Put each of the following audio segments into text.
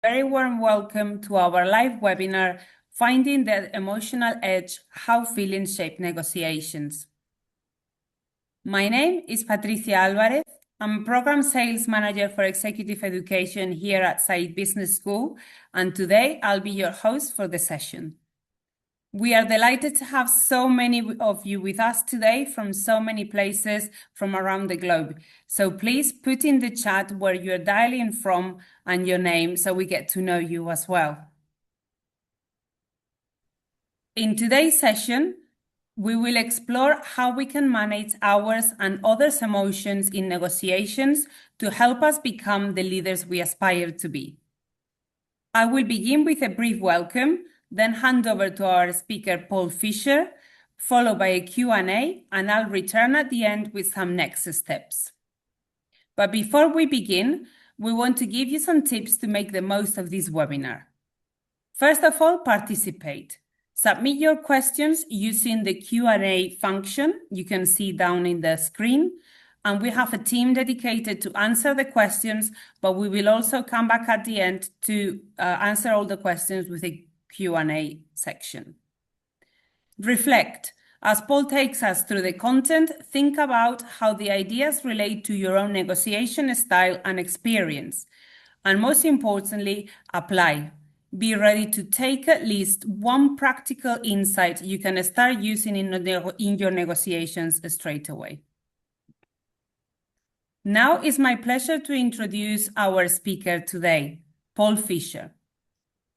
Very warm welcome to our live webinar, Finding the Emotional Edge, How Feelings Shape Negotiations. My name is Patricia Alvarez. I'm Program Sales Manager for Executive Education here at Said Business School, and today I'll be your host for the session. We are delighted to have so many of you with us today from so many places from around the globe. So please put in the chat where you're dialing from and your name so we get to know you as well. In today's session, we will explore how we can manage ours and others' emotions in negotiations to help us become the leaders we aspire to be. I will begin with a brief welcome, then hand over to our speaker, Paul Fisher, followed by a Q&A, and I'll return at the end with some next steps. But before we begin, we want to give you some tips to make the most of this webinar. First of all, participate. Submit your questions using the Q&A function you can see down in the screen. And we have a team dedicated to answer the questions, but we will also come back at the end to answer all the questions with a Q&A section. Reflect. As Paul takes us through the content, think about how the ideas relate to your own negotiation style and experience. And most importantly, apply. Be ready to take at least one practical insight you can start using in your negotiations straight away. Now it's my pleasure to introduce our speaker today, Paul Fisher.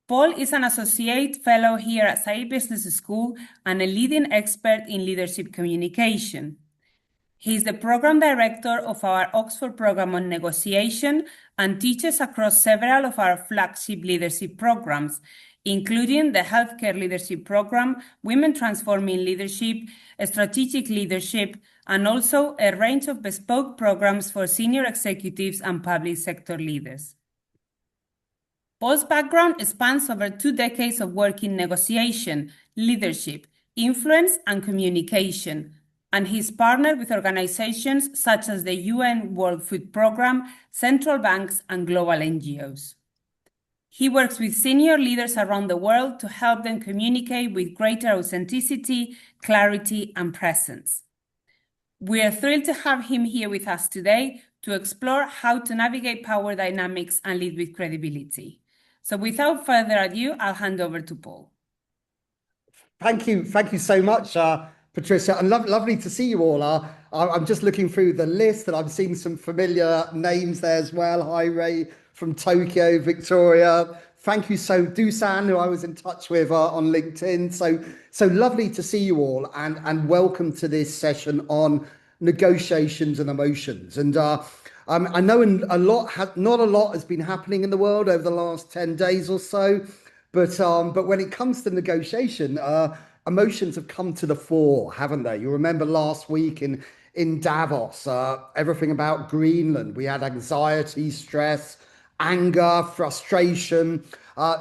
Paul is an associate fellow here at Said Business School and a leading expert in leadership communication. He is the program director of our Oxford program on negotiation and teaches across several of our flagship leadership programs, including the Healthcare Leadership Program, Women Transforming Leadership, Strategic Leadership, and also a range of bespoke programs for senior executives and public sector leaders. Paul's background spans over 2 decades of work in negotiation, leadership, influence, and communication, and he's partnered with organizations such as the UN World Food Programme, central banks, and global NGOs. He works with senior leaders around the world to help them communicate with greater authenticity, clarity, and presence. We are thrilled to have him here with us today to explore how to navigate power dynamics and lead with credibility. So without further ado, I'll hand over to Paul. Thank you so much, Patricia, and lovely to see you all. I'm just looking through the list and I'm seeing some familiar names there as well. Hi, Ray from Tokyo, Victoria. Thank you, so Dusan, who I was in touch with on LinkedIn. So lovely to see you all, and welcome to this session on negotiations and emotions. And I know not a lot has been happening in the world over the last 10 days or so, but when it comes to negotiation, emotions have come to the fore, haven't they? You remember last week in Davos, everything about Greenland. We had anxiety, stress, anger, frustration.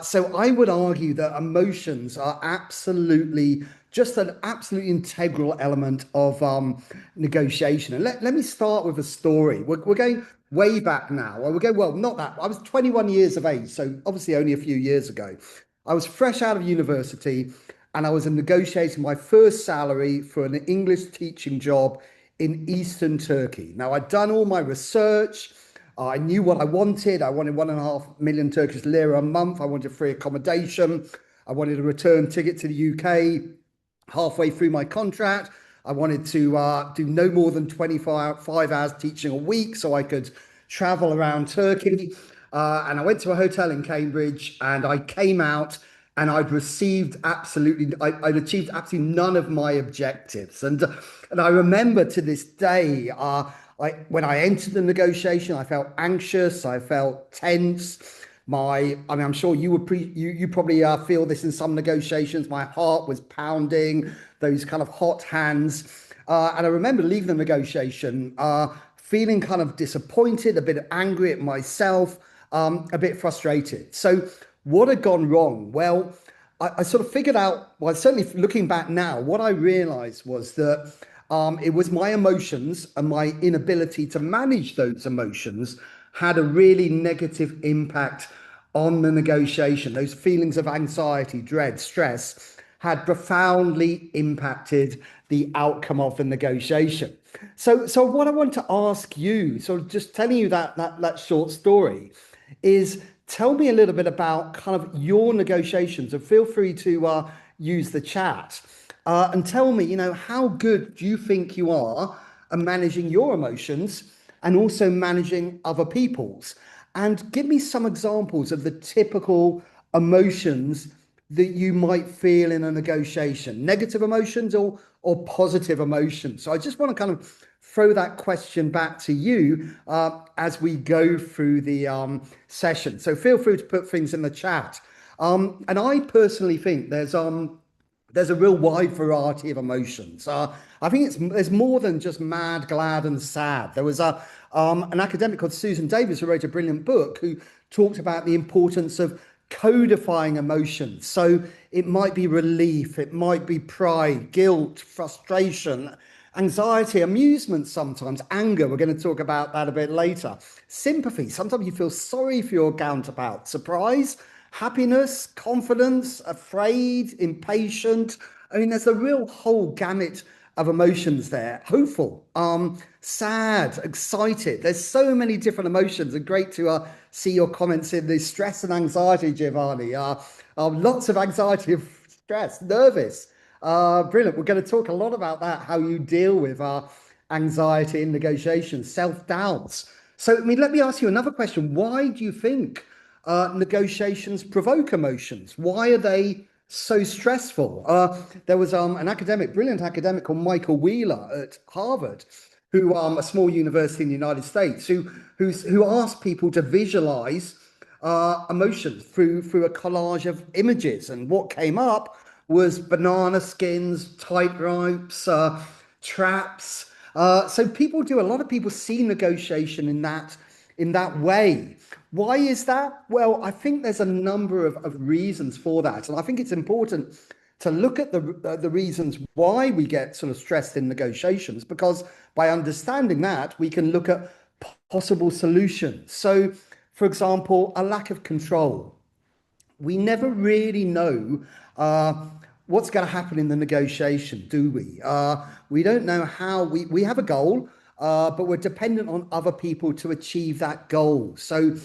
So I would argue that emotions are absolutely just an absolutely integral element of negotiation. And let me start with a story. We're going way back now. Well, not that. I was 21 years of age, so obviously only a few years ago. I was fresh out of university and I was negotiating my first salary for an English teaching job in Eastern Turkey. Now, I'd done all my research. I knew what I wanted. I wanted 1.5 million Turkish lira a month. I wanted free accommodation. I wanted a return ticket to the UK halfway through my contract. I wanted to do no more than 25 hours teaching a week so I could travel around Turkey. And I went to a hotel in Cambridge and I came out and I'd achieved absolutely none of my objectives. And I remember to this day, when I entered the negotiation, I felt anxious, I felt tense. I'm sure you probably feel this in some negotiations. My heart was pounding, those kind of hot hands. And I remember leaving the negotiation, feeling kind of disappointed, a bit angry at myself, a bit frustrated. So what had gone wrong? Well, I sort of figured out, well, certainly looking back now, what I realized was that it was my emotions and my inability to manage those emotions had a really negative impact on the negotiation, those feelings of anxiety, dread, stress, had profoundly impacted the outcome of the negotiation. So what I want to ask you, so just telling you that short story, is tell me a little bit about kind of your negotiations, and feel free to use the chat, and tell me, how good do you think you are at managing your emotions and also managing other people's? And give me some examples of the typical emotions that you might feel in a negotiation, negative emotions or positive emotions. So I just want to kind of throw that question back to you as we go through the session. So feel free to put things in the chat. And I personally think there's a real wide variety of emotions. I think there's more than just mad, glad, and sad. There was an academic called Susan Davis who wrote a brilliant book who talked about the importance of codifying emotions. So it might be relief, it might be pride, guilt, frustration, anxiety, amusement sometimes, anger. We're going to talk about that a bit later. Sympathy. Sometimes you feel sorry for your counterpart. Surprise, happiness, confidence, afraid, impatient. I mean, there's a real whole gamut of emotions there. Hopeful, sad, excited. There's so many different emotions, and great to see your comments in the stress and anxiety, Giovanni. Lots of anxiety and stress, nervous. Brilliant. We're going to talk a lot about that, how you deal with anxiety in negotiations, self-doubts. So, I mean, let me ask you another question. Why do you think negotiations provoke emotions? Why are they so stressful? There was an academic, brilliant academic called Michael Wheeler at Harvard, who a small university in the United States, who asked people to visualize emotions through a collage of images, and what came up was banana skins, tight ropes, traps. So a lot of people see negotiation in that way. Why is that? Well, I think there's a number of reasons for that. And I think it's important to look at the reasons why we get sort of stressed in negotiations, because by understanding that, we can look at possible solutions. So, for example, a lack of control. We never really know what's going to happen in the negotiation, do we? We don't know how we have a goal, but we're dependent on other people to achieve that goal. So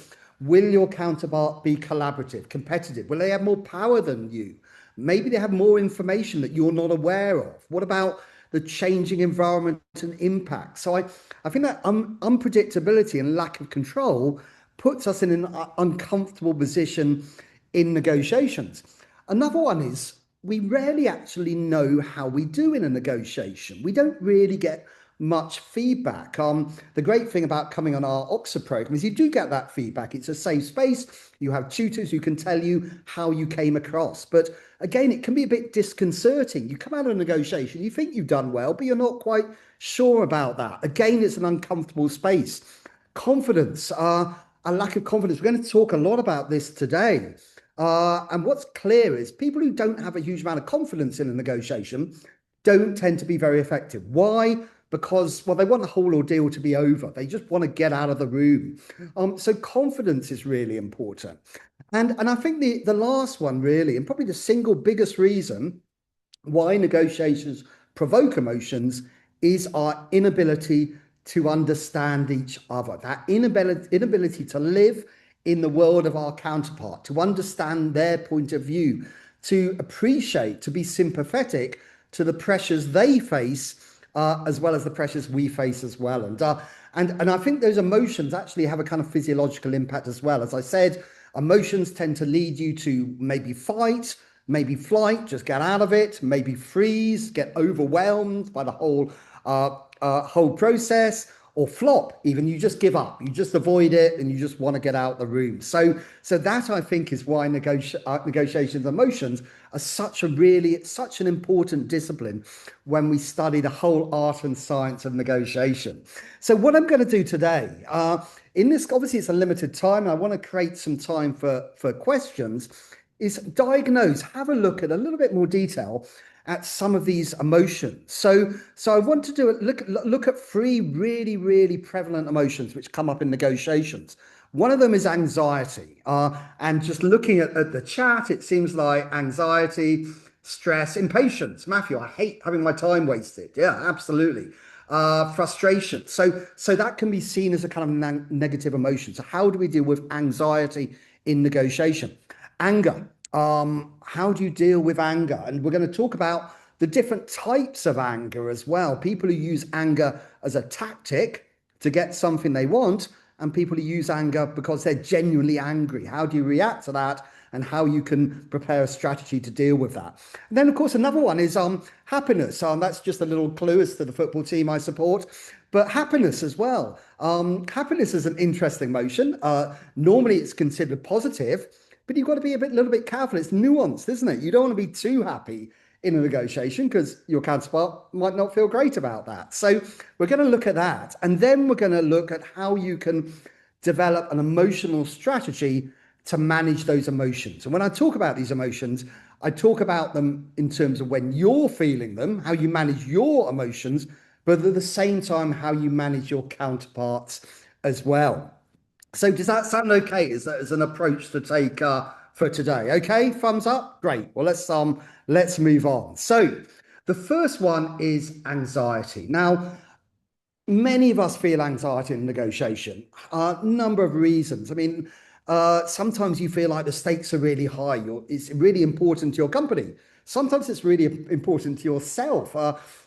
will your counterpart be collaborative, competitive? Will they have more power than you? Maybe they have more information that you're not aware of. What about the changing environment and impact? So I think that unpredictability and lack of control puts us in an uncomfortable position in negotiations. Another one is we rarely actually know how we do in a negotiation. We don't really get much feedback. The great thing about coming on our Oxford program is you do get that feedback. It's a safe space. You have tutors who can tell you how you came across. But again, it can be a bit disconcerting. You come out of a negotiation, you think you've done well, but you're not quite sure about that. Again, it's an uncomfortable space. Confidence, a lack of confidence. We're going to talk a lot about this today. And what's clear is people who don't have a huge amount of confidence in a negotiation don't tend to be very effective. Why? Because, well, they want the whole ordeal to be over. They just want to get out of the room. So confidence is really important. And I think the last one really, and probably the single biggest reason why negotiations provoke emotions, is our inability to understand each other. That inability to live in the world of our counterpart, to understand their point of view, to appreciate, to be sympathetic to the pressures they face, as well as the pressures we face as well. And I think those emotions actually have a kind of physiological impact as well. As I said, emotions tend to lead you to maybe fight, maybe flight, just get out of it, maybe freeze, get overwhelmed by the whole process, or flop, even you just give up, you just avoid it, and you just want to get out the room. So that, I think, is why negotiations emotions are such an important discipline when we study the whole art and science of negotiation. So what I'm going to do today, in this, obviously it's a limited time, and I want to create some time for questions, is diagnose, have a look at a little bit more detail at some of these emotions. So I want to look at three really, really prevalent emotions which come up in negotiations. One of them is anxiety. And just looking at the chat, it seems like anxiety, stress, impatience. Matthew, I hate having my time wasted. Yeah, absolutely. Frustration. So that can be seen as a kind of negative emotion. So how do we deal with anxiety in negotiation? Anger. How do you deal with anger? And we're going to talk about the different types of anger as well. People who use anger as a tactic to get something they want, and people who use anger because they're genuinely angry. How do you react to that, and how you can prepare a strategy to deal with that? And then, of course, another one is happiness. That's just a little clue as to the football team I support. But happiness as well. Happiness is an interesting emotion. Normally, it's considered positive, but you've got to be a little bit careful. It's nuanced, isn't it? You don't want to be too happy in a negotiation because your counterpart might not feel great about that. So we're going to look at that. And then we're going to look at how you can develop an emotional strategy to manage those emotions. And when I talk about these emotions, I talk about them in terms of when you're feeling them, how you manage your emotions, but at the same time, how you manage your counterparts as well. So does that sound okay as an approach to take for today? Okay, thumbs up. Great. Well, let's move on. So the first one is anxiety. Now, many of us feel anxiety in negotiation. A number of reasons. I mean, sometimes you feel like the stakes are really high. It's really important to your company. Sometimes it's really important to yourself.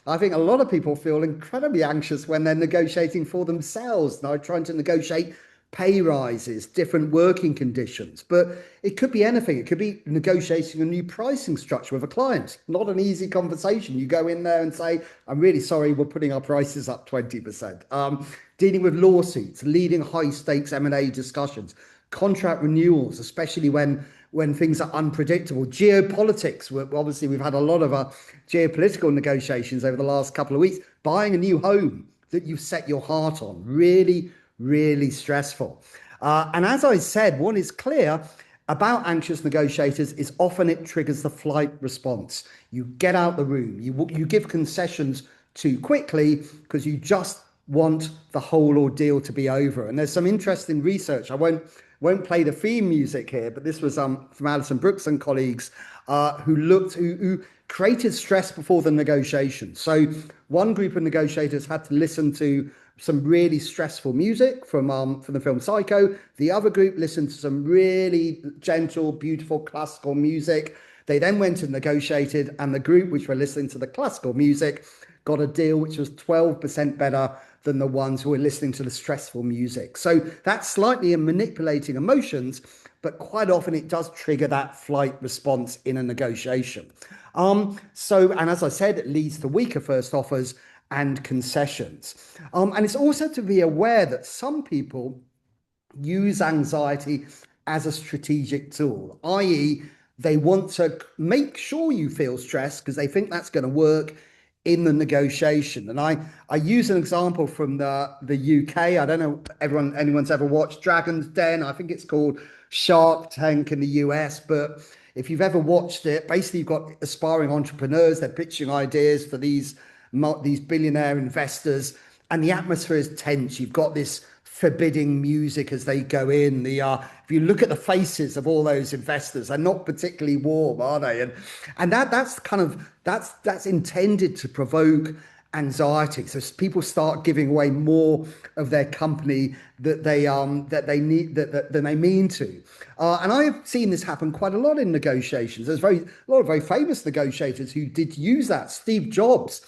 I think a lot of people feel incredibly anxious when they're negotiating for themselves. Now, trying to negotiate pay rises, different working conditions, but it could be anything. It could be negotiating a new pricing structure with a client. Not an easy conversation. You go in there and say, I'm really sorry, we're putting our prices up 20%. Dealing with lawsuits, leading high stakes M&A discussions, contract renewals, especially when things are unpredictable. Geopolitics, obviously we've had a lot of geopolitical negotiations over the last couple of weeks. Buying a new home that you've set your heart on, really stressful. And as I said, what is clear about anxious negotiators is often it triggers the flight response. You get out the room, you give concessions too quickly because you just want the whole ordeal to be over. And there's some interesting research. I won't play the theme music here, but this was from Alison Brooks and colleagues who created stress before the negotiation. So one group of negotiators had to listen to some really stressful music from the film Psycho. The other group listened to some really gentle, beautiful classical music. They then went and negotiated, and the group which were listening to the classical music got a deal which was 12% better than the ones who were listening to the stressful music. So that's slightly manipulating emotions, but quite often it does trigger that flight response in a negotiation. And as I said, it leads to weaker first offers and concessions. And it's also to be aware that some people use anxiety as a strategic tool, i.e., they want to make sure you feel stressed because they think that's going to work in the negotiation. And I use an example from the UK. I don't know if anyone's ever watched Dragon's Den. I think it's called Shark Tank in the US, but if you've ever watched it, basically you've got aspiring entrepreneurs. They're pitching ideas for these billionaire investors, and the atmosphere is tense. You've got this forbidding music as they go in. If you look at the faces of all those investors, they're not particularly warm, are they? And that's intended to provoke anxiety. So people start giving away more of their company than they mean to. And I've seen this happen quite a lot in negotiations. There's a lot of very famous negotiators who did use that. Steve Jobs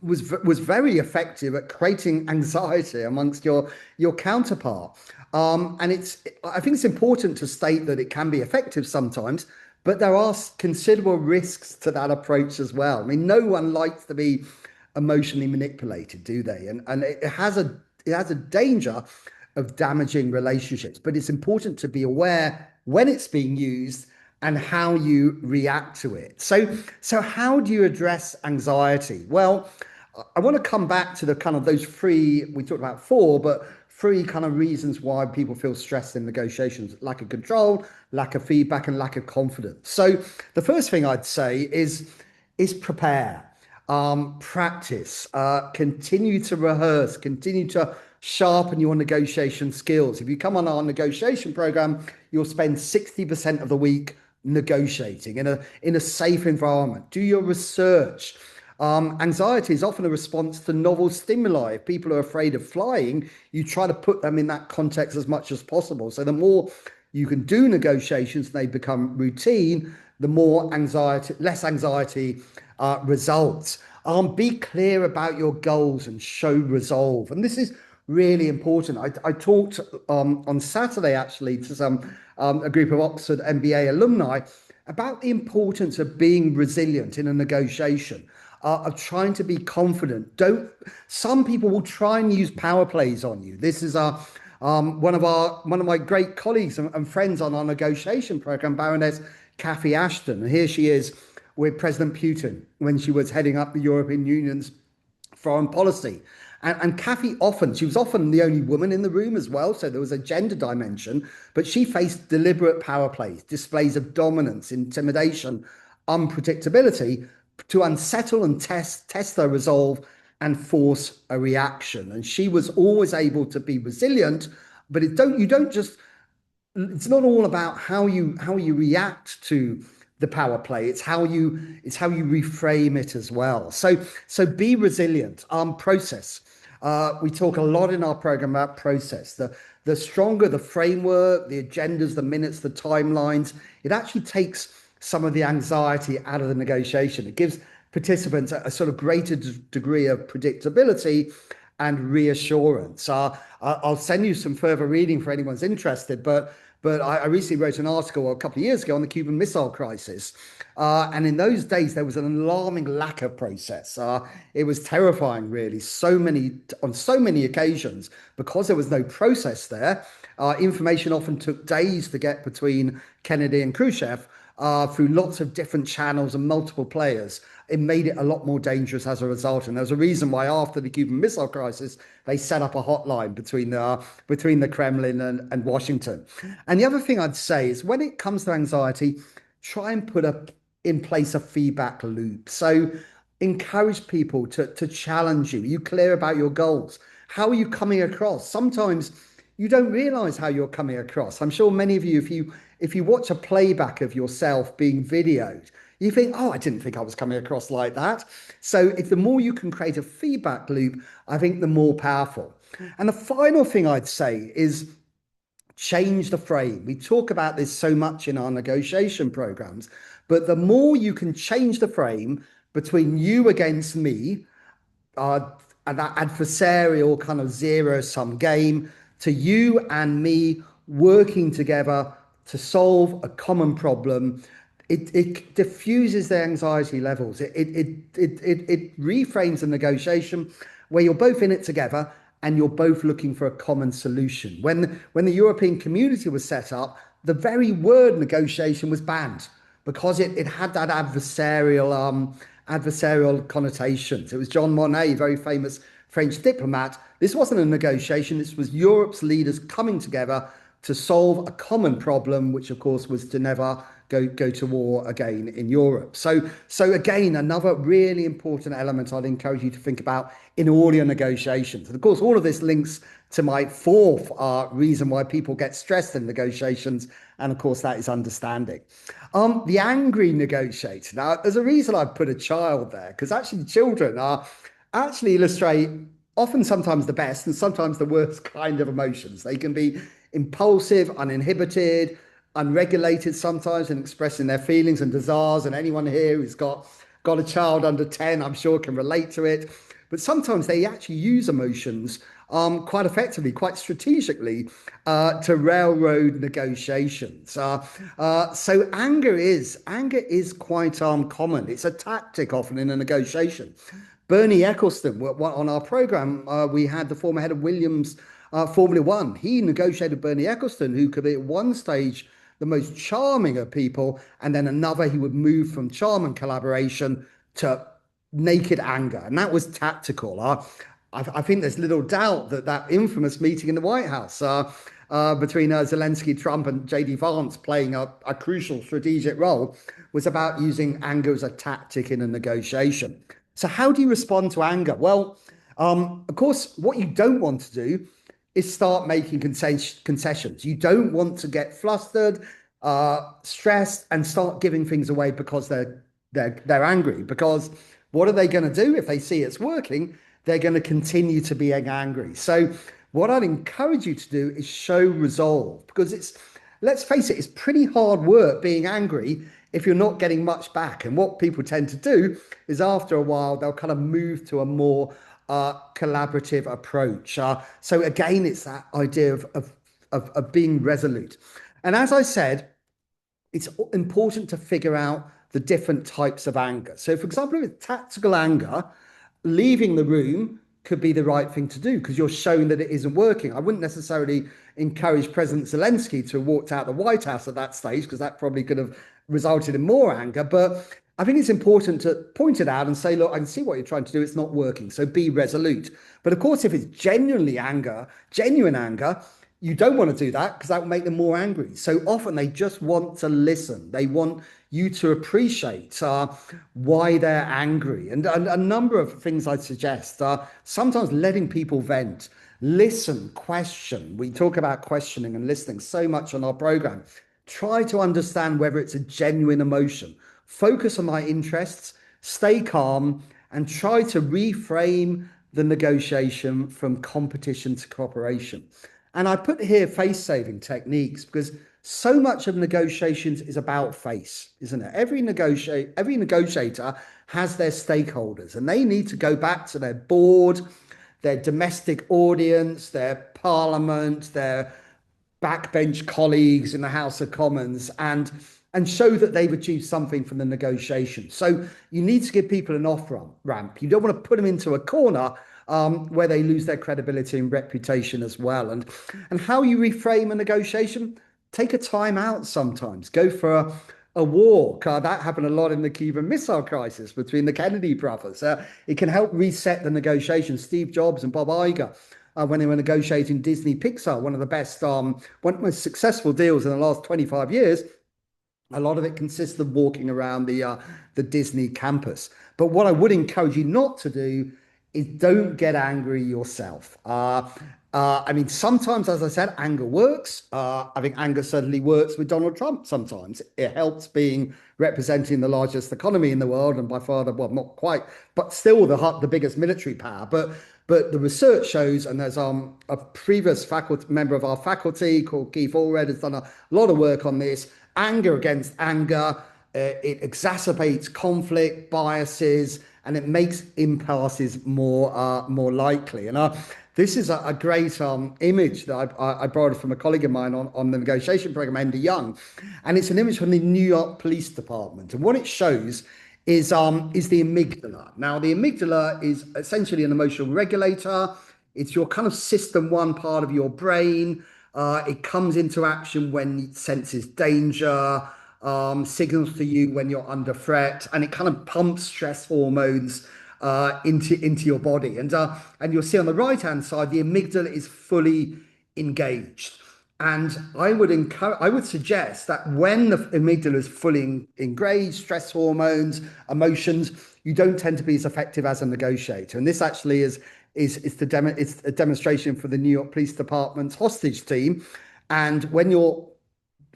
was very effective at creating anxiety amongst your counterpart. And I think it's important to state that it can be effective sometimes, but there are considerable risks to that approach as well. I mean, no one likes to be emotionally manipulated, do they? And it has a danger of damaging relationships, but it's important to be aware when it's being used and how you react to it. So how do you address anxiety? Well, I want to come back to the kind of those three, we talked about four, but three kind of reasons why people feel stressed in negotiations: lack of control, lack of feedback, and lack of confidence. So the first thing I'd say is prepare, practice, continue to rehearse, continue to sharpen your negotiation skills. If you come on our negotiation program, you'll spend 60% of the week negotiating in a safe environment. Do your research. Anxiety is often a response to novel stimuli. If people are afraid of flying, you try to put them in that context as much as possible. So the more you can do negotiations and they become routine, the more less anxiety results. Be clear about your goals and show resolve. And this is really important. I talked on Saturday actually to a group of Oxford MBA alumni about the importance of being resilient in a negotiation, of trying to be confident. Some people will try and use power plays on you. This is one of my great colleagues and friends on our negotiation program, Baroness Cathy Ashton. And here she is with President Putin when she was heading up the European Union's foreign policy. And Cathy she was often the only woman in the room as well, so there was a gender dimension, but she faced deliberate power plays, displays of dominance, intimidation, unpredictability to unsettle and test their resolve and force a reaction. And she was always able to be resilient, but it's not all about how you react to the power play. It's how you reframe it as well. So be resilient. Process. We talk a lot in our program about process. The stronger the framework, the agendas, the minutes, the timelines, it actually takes some of the anxiety out of the negotiation. It gives participants a sort of greater degree of predictability and reassurance. I'll send you some further reading for anyone's interested, but I recently wrote an article a couple of years ago on the Cuban Missile Crisis. And in those days, there was an alarming lack of process. It was terrifying, really, on so many occasions, because there was no process there. Information often took days to get between Kennedy and Khrushchev through lots of different channels and multiple players. It made it a lot more dangerous as a result. And there's a reason why after the Cuban Missile Crisis, they set up a hotline between the Kremlin and Washington. And the other thing I'd say is when it comes to anxiety, try and put in place a feedback loop. So encourage people to challenge you. Are you clear about your goals? How are you coming across? Sometimes you don't realize how you're coming across. I'm sure many of you, if you watch a playback of yourself being videoed, you think, oh, I didn't think I was coming across like that. So if the more you can create a feedback loop, I think the more powerful. And the final thing I'd say is change the frame. We talk about this so much in our negotiation programs, but the more you can change the frame between you against me, and that adversarial kind of zero-sum game, to you and me working together to solve a common problem, it diffuses the anxiety levels. It reframes the negotiation where you're both in it together and you're both looking for a common solution. When the European Community was set up, the very word negotiation was banned because it had that adversarial connotations. It was Jean Monnet, very famous French diplomat. This wasn't a negotiation. This was Europe's leaders coming together to solve a common problem, which of course was to never go to war again in Europe. So again, another really important element I'd encourage you to think about in all your negotiations. And of course, all of this links to my fourth reason why people get stressed in negotiations. And of course, that is understanding. The angry negotiator. Now, there's a reason I put a child there, because actually children actually illustrate often sometimes the best and sometimes the worst kind of emotions. They can be impulsive, uninhibited, unregulated sometimes in expressing their feelings and desires. And anyone here who's got a child under 10, I'm sure can relate to it. But sometimes they actually use emotions quite effectively, quite strategically to railroad negotiations. So anger is quite common. It's a tactic often in a negotiation. Bernie Ecclestone, on our program, we had the former head of Williams Formula One. He negotiated Bernie Ecclestone, who could be at one stage the most charming of people, and then another he would move from charm and collaboration to naked anger, and that was tactical. I think there's little doubt that infamous meeting in the White House between Zelensky, Trump, and J.D. Vance playing a crucial strategic role was about using anger as a tactic in a negotiation. So how do you respond to anger? Well, Of course, what you don't want to do is start making concessions. You don't want to get flustered, stressed, and start giving things away because they're angry. Because what are they going to do if they see it's working? They're going to continue to be angry. So what I'd encourage you to do is show resolve, because let's face it, it's pretty hard work being angry if you're not getting much back. And what people tend to do is after a while, they'll kind of move to a more collaborative approach. So again, it's that idea of being resolute. And as I said, it's important to figure out the different types of anger. So for example, with tactical anger, leaving the room could be the right thing to do because you're showing that it isn't working. I wouldn't necessarily encourage President Zelensky to have walked out the White House at that stage, because that probably could have resulted in more anger. But I think it's important to point it out and say, look, I can see what you're trying to do. It's not working. So be resolute. But of course, if it's genuine anger, you don't want to do that because that will make them more angry. So often they just want to listen. They want you to appreciate why they're angry. And a number of things I'd suggest are sometimes letting people vent, listen, question. We talk about questioning and listening so much on our program. Try to understand whether it's a genuine emotion. Focus on my interests, stay calm, and try to reframe the negotiation from competition to cooperation. And I put here face-saving techniques because so much of negotiations is about face, isn't it? Every negotiator has their stakeholders, and they need to go back to their board, their domestic audience, their parliament, their backbench colleagues in the House of Commons, and show that they've achieved something from the negotiation. So you need to give people an off-ramp. You don't want to put them into a corner where they lose their credibility and reputation as well. And how you reframe a negotiation, take a time out sometimes. Go for a walk. That happened a lot in the Cuban Missile Crisis between the Kennedy brothers. It can help reset the negotiation. Steve Jobs and Bob Iger, when they were negotiating Disney Pixar, one of the best, one of the most successful deals in the last 25 years, a lot of it consists of walking around the Disney campus. But what I would encourage you not to do is don't get angry yourself. I mean, sometimes, as I said, anger works. I think anger certainly works with Donald Trump sometimes. It helps being representing the largest economy in the world and by far well, not quite, but still the biggest military power. But the research shows, and there's a previous member of our faculty called Keith Allred has done a lot of work on this. Anger against anger, it exacerbates conflict, biases, and it makes impasses more likely. And this is a great image that I borrowed from a colleague of mine on the negotiation program, Andy Young, and it's an image from the New York Police Department. And what it shows is the amygdala. Now, the amygdala is essentially an emotional regulator. It's your kind of system one part of your brain. It comes into action when it senses danger, signals to you when you're under threat, and it kind of pumps stress hormones into your body. And you'll see on the right-hand side, the amygdala is fully engaged. And I would suggest that when the amygdala is fully engaged, stress hormones, emotions, you don't tend to be as effective as a negotiator. And this actually is a demonstration for the New York Police Department's hostage team. And when you're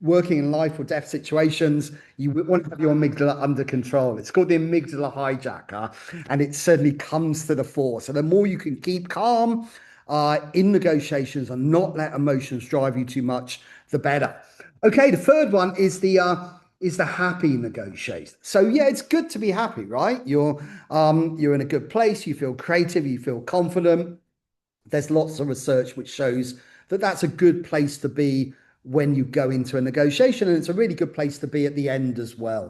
working in life or death situations, you want to have your amygdala under control. It's called the amygdala hijacker, and it certainly comes to the fore. So the more you can keep calm in negotiations and not let emotions drive you too much, the better. Okay, the third one is the happy negotiator. So yeah, it's good to be happy, right? You're in a good place, you feel creative, you feel confident. There's lots of research which shows that that's a good place to be when you go into a negotiation, and it's a really good place to be at the end as well.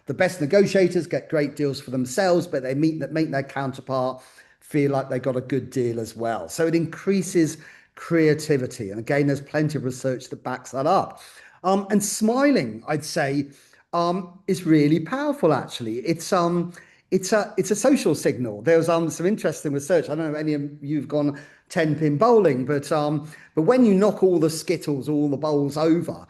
The best negotiators get great deals for themselves, but they make their counterpart feel like they got a good deal as well. So it increases creativity, and again, there's plenty of research that backs that up. And smiling, I'd say, is really powerful. Actually, it's a social signal. There's some interesting research. I don't know if any of you've gone 10-pin bowling, but when you knock all the skittles, all the bowls over,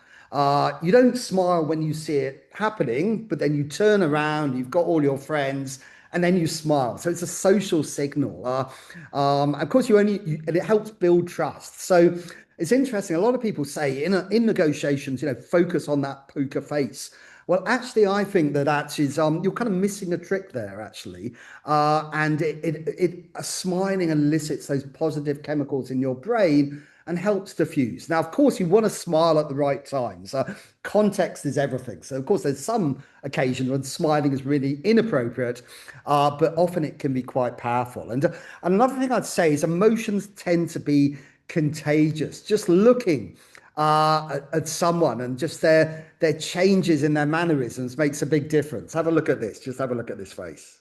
you don't smile when you see it happening, but then you turn around, you've got all your friends, and then you smile. So it's a social signal. Of course, and it helps build trust. So it's interesting. A lot of people say in negotiations, focus on that poker face. Well, actually, I think that is you're kind of missing a trick there, actually. And smiling elicits those positive chemicals in your brain and helps diffuse. Now, of course, you want to smile at the right times. Context is everything. So, of course, there's some occasions when smiling is really inappropriate, but often it can be quite powerful. And another thing I'd say is emotions tend to be contagious. Just looking at someone and just their changes in their mannerisms makes a big difference. Have a look at this. Just have a look at this face.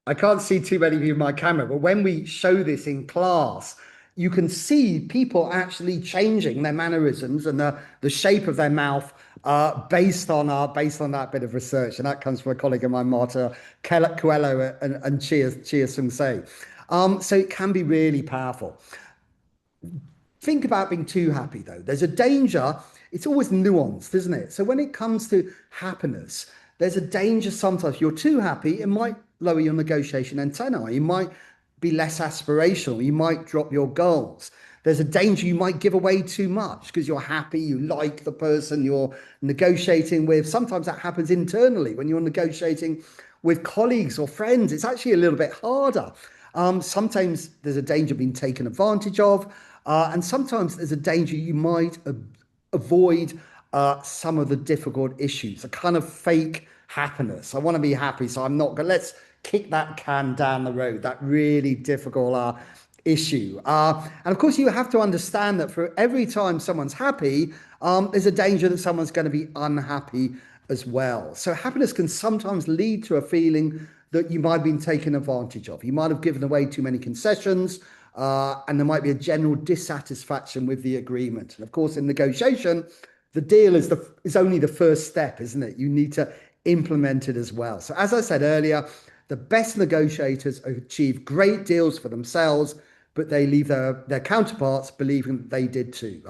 I can't see too many of you in my camera, but when we show this in class, you can see people actually changing their mannerisms and the shape of their mouth based on that bit of research. And that comes from a colleague of mine, Marta Coelho and Chia Sung Se. So it can be really powerful. Think about being too happy, though. There's a danger. It's always nuanced, isn't it? So when it comes to happiness, there's a danger sometimes. If you're too happy, it might lower your negotiation antennae. You might be less aspirational. You might drop your goals. There's a danger you might give away too much because you're happy, you like the person you're negotiating with. Sometimes that happens internally when you're negotiating with colleagues or friends. It's actually a little bit harder. Sometimes there's a danger of being taken advantage of. And sometimes there's a danger you might avoid some of the difficult issues, a kind of fake happiness. I want to be happy, so I'm not going. Let's kick that can down the road, that really difficult issue. And of course, you have to understand that for every time someone's happy, there's a danger that someone's going to be unhappy as well. So happiness can sometimes lead to a feeling that you might have been taken advantage of. You might have given away too many concessions. And there might be a general dissatisfaction with the agreement. And of course, in negotiation, the deal is only the first step, isn't it? You need to implement it as well. So as I said earlier, the best negotiators achieve great deals for themselves, but they leave their counterparts believing that they did too.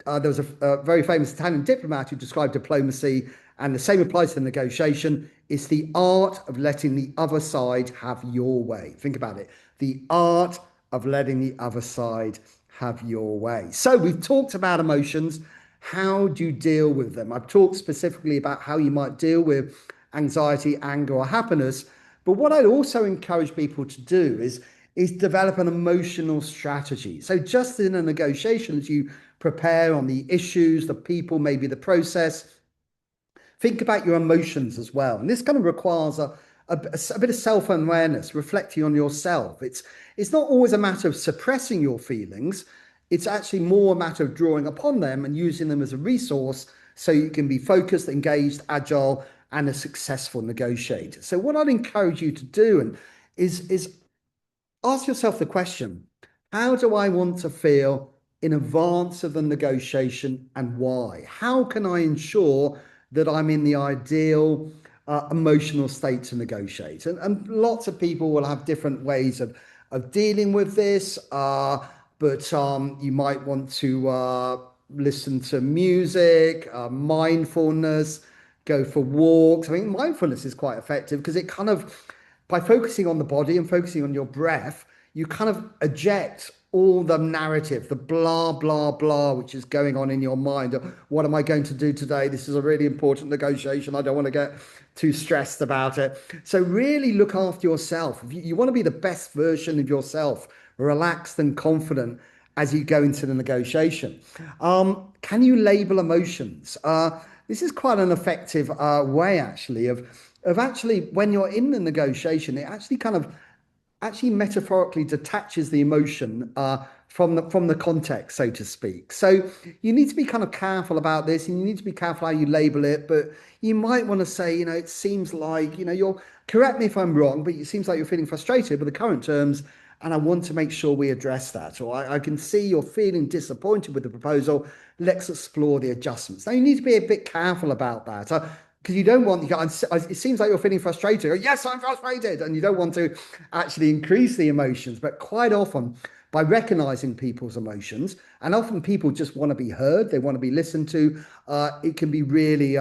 There was a very famous Italian diplomat who described diplomacy, and the same applies to negotiation. It's the art of letting the other side have your way. Think about it. The art of letting the other side have your way. So we've talked about emotions. How do you deal with them? I've talked specifically about how you might deal with anxiety, anger, or happiness. But what I'd also encourage people to do is develop an emotional strategy. So just in a negotiation, as you prepare on the issues, the people, maybe the process, think about your emotions as well. And this kind of requires a bit of self-awareness, reflecting on yourself. It's not always a matter of suppressing your feelings. It's actually more a matter of drawing upon them and using them as a resource so you can be focused, engaged, agile, and a successful negotiator. So what I'd encourage you to do is ask yourself the question, how do I want to feel in advance of the negotiation and why? How can I ensure that I'm in the ideal emotional state to negotiate? And lots of people will have different ways of dealing with this, but you might want to listen to music, mindfulness, go for walks. I mean, mindfulness is quite effective because it kind of, by focusing on the body and focusing on your breath, you kind of eject all the narrative, the blah, blah, blah, which is going on in your mind. What am I going to do today? This is a really important negotiation. I don't want to get too stressed about it. So really look after yourself. You want to be the best version of yourself, relaxed and confident as you go into the negotiation. Can you label emotions? This is quite an effective way, actually, of actually, when you're in the negotiation, it actually kind of metaphorically detaches the emotion from the context, so to speak. So you need to be kind of careful about this, and you need to be careful how you label it. But you might want to say, it seems like, you're, correct me if I'm wrong, but it seems like you're feeling frustrated with the current terms, and I want to make sure we address that. Or I can see you're feeling disappointed with the proposal. Let's explore the adjustments. Now, you need to be a bit careful about that. Because you don't want, it seems like you're feeling frustrated. Yes, I'm frustrated. And you don't want to actually increase the emotions. But quite often, by recognizing people's emotions. And often people just want to be heard, they want to be listened to. It can be really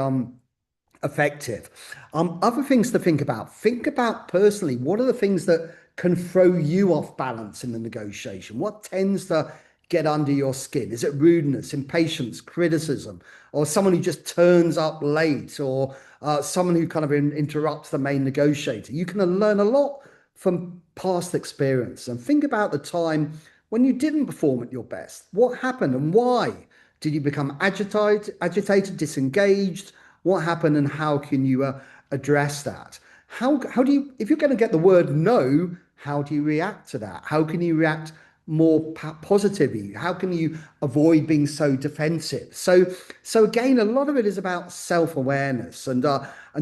effective. Other things to think about personally, what are the things that can throw you off balance in the negotiation? What tends to get under your skin? Is it rudeness, impatience, criticism, or someone who just turns up late, or someone who kind of interrupts the main negotiator? You can learn a lot from past experience, and think about the time when you didn't perform at your best. What happened and why? Did you become agitated, disengaged? What happened and how can you address that? How do you, if you're going to get the word no, how do you react to that? How can you react more positively? How can you avoid being so defensive? So again, a lot of it is about self-awareness and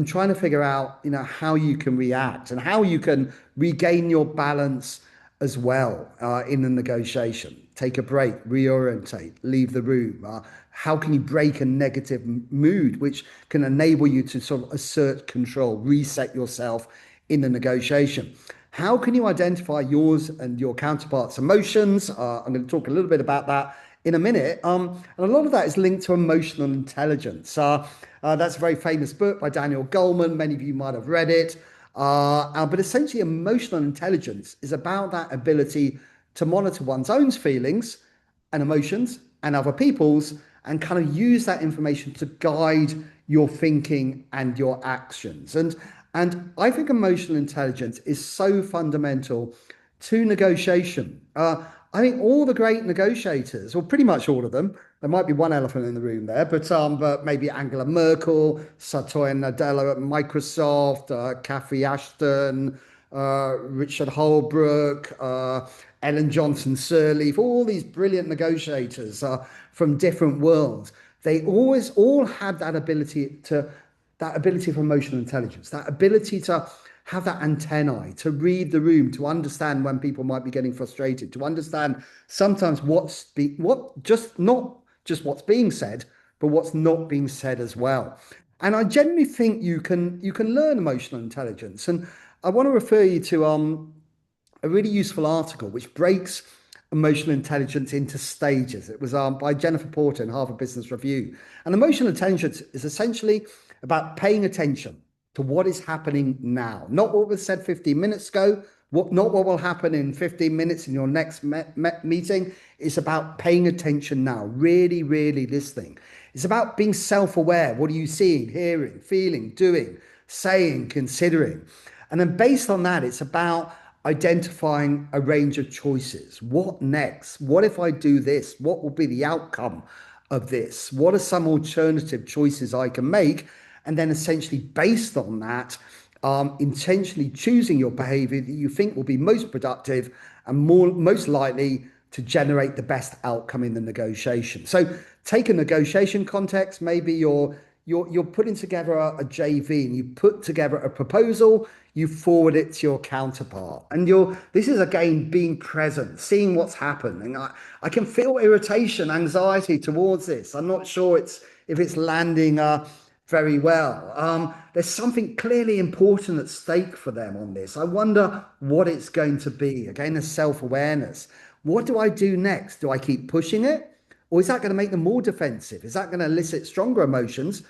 trying to figure out, how you can react and how you can regain your balance as well in the negotiation. Take a break, reorientate, leave the room. How can you break a negative mood, which can enable you to sort of assert control, reset yourself in the negotiation? How can you identify yours and your counterpart's emotions? I'm going to talk a little bit about that in a minute. And a lot of that is linked to emotional intelligence. That's a very famous book by Daniel Goleman. Many of you might have read it. But essentially, emotional intelligence is about that ability to monitor one's own feelings and emotions and other people's, and kind of use that information to guide your thinking and your actions. And I think emotional intelligence is so fundamental to negotiation. I think all the great negotiators, or pretty much all of them, there might be one elephant in the room there, but maybe Angela Merkel, Satya Nadella at Microsoft, Cathy Ashton, Richard Holbrooke, Ellen Johnson Sirleaf, all these brilliant negotiators from different worlds. They always all had that ability for emotional intelligence, that ability to have that antennae, to read the room, to understand when people might be getting frustrated, to understand sometimes not just what's being said, but what's not being said as well. And I genuinely think you can learn emotional intelligence. And I want to refer you to a really useful article which breaks emotional intelligence into stages. It was by Jennifer Porter in Harvard Business Review. And emotional intelligence is essentially about paying attention to what is happening now, not what was said 15 minutes ago, not what will happen in 15 minutes in your next meeting. It's about paying attention now, really, really listening. It's about being self-aware. What are you seeing, hearing, feeling, doing, saying, considering? And then based on that, it's about identifying a range of choices. What next? What if I do this? What will be the outcome of this? What are some alternative choices I can make? And then essentially based on that, intentionally choosing your behavior that you think will be most productive and most likely to generate the best outcome in the negotiation. So take a negotiation context. Maybe you're putting together a JV and you put together a proposal, you forward it to your counterpart. And this is again being present, seeing what's happening. I can feel irritation, anxiety towards this. I'm not sure if it's landing very well. There's something clearly important at stake for them on this. I wonder what it's going to be. Again, the self-awareness. What do I do next? Do I keep pushing it? Or is that going to make them more defensive? Is that going to elicit stronger emotions?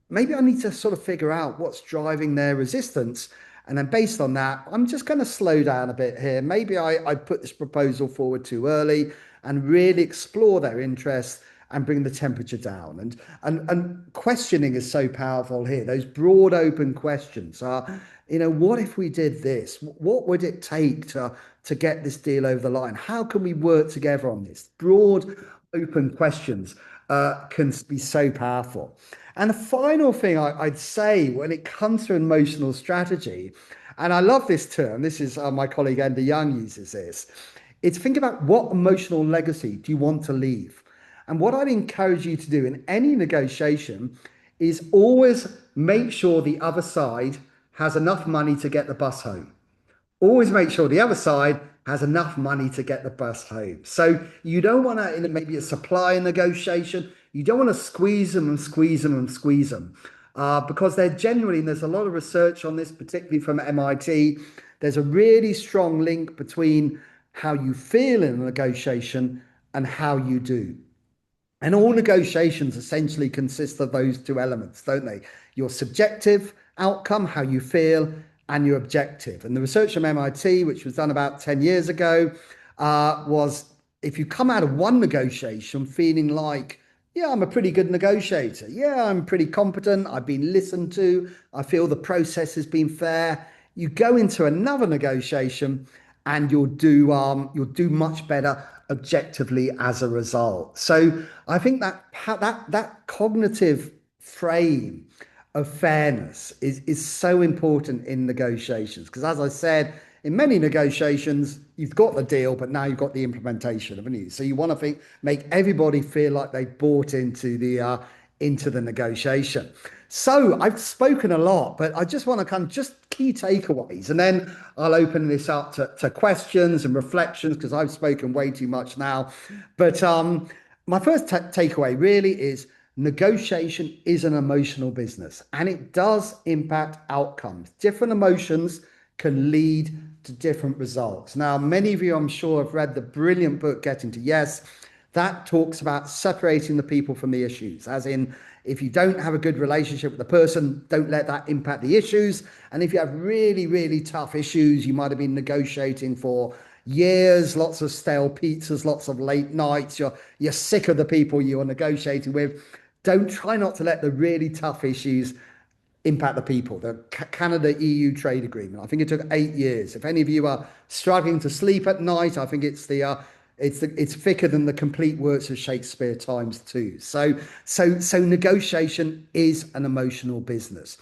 Maybe I need to sort of figure out what's driving their resistance. And then based on that, I'm just going to slow down a bit here. Maybe I put this proposal forward too early and really explore their interest and bring the temperature down. And questioning is so powerful here. Those broad open questions are, what if we did this? What would it take to get this deal over the line? How can we work together on this? Broad open questions can be so powerful. And the final thing I'd say when it comes to emotional strategy, and I love this term, this is my colleague Enda Young uses this, it's think about what emotional legacy do you want to leave? And what I'd encourage you to do in any negotiation is always make sure the other side has enough money to get the bus home. Always make sure the other side has enough money to get the bus home. So you don't want to, in maybe a supply negotiation, you don't want to squeeze them because they're generally, and there's a lot of research on this, particularly from MIT, there's a really strong link between how you feel in a negotiation, and how you do. And all negotiations essentially consist of those two elements, don't they? Your subjective outcome, how you feel, and your objective. And the research from MIT, which was done about 10 years ago, was if you come out of one negotiation feeling like, yeah, I'm a pretty good negotiator. Yeah, I'm pretty competent. I've been listened to. I feel the process has been fair. You go into another negotiation and you'll do much better objectively as a result. So I think that cognitive frame of fairness is so important in negotiations, because as I said, in many negotiations you've got the deal, but now you've got the implementation, haven't you? So you want to make everybody feel like they bought into the negotiation. So I've spoken a lot, but I just want to kind of just key takeaways, and then I'll open this up to questions and reflections, because I've spoken way too much now. But my first takeaway really is negotiation is an emotional business, and it does impact outcomes. Different emotions can lead to different results. Now, many of you, I'm sure, have read the brilliant book, Getting to Yes. That talks about separating the people from the issues, as in, if you don't have a good relationship with the person, don't let that impact the issues. And if you have really, really tough issues, you might have been negotiating for years, lots of stale pizzas, lots of late nights, you're sick of the people you're negotiating with. Don't try not to let the really tough issues impact the people. The Canada-EU trade agreement, I think it took 8 years. If any of you are struggling to sleep at night, I think it's thicker than the complete works of Shakespeare ×2. So negotiation is an emotional business.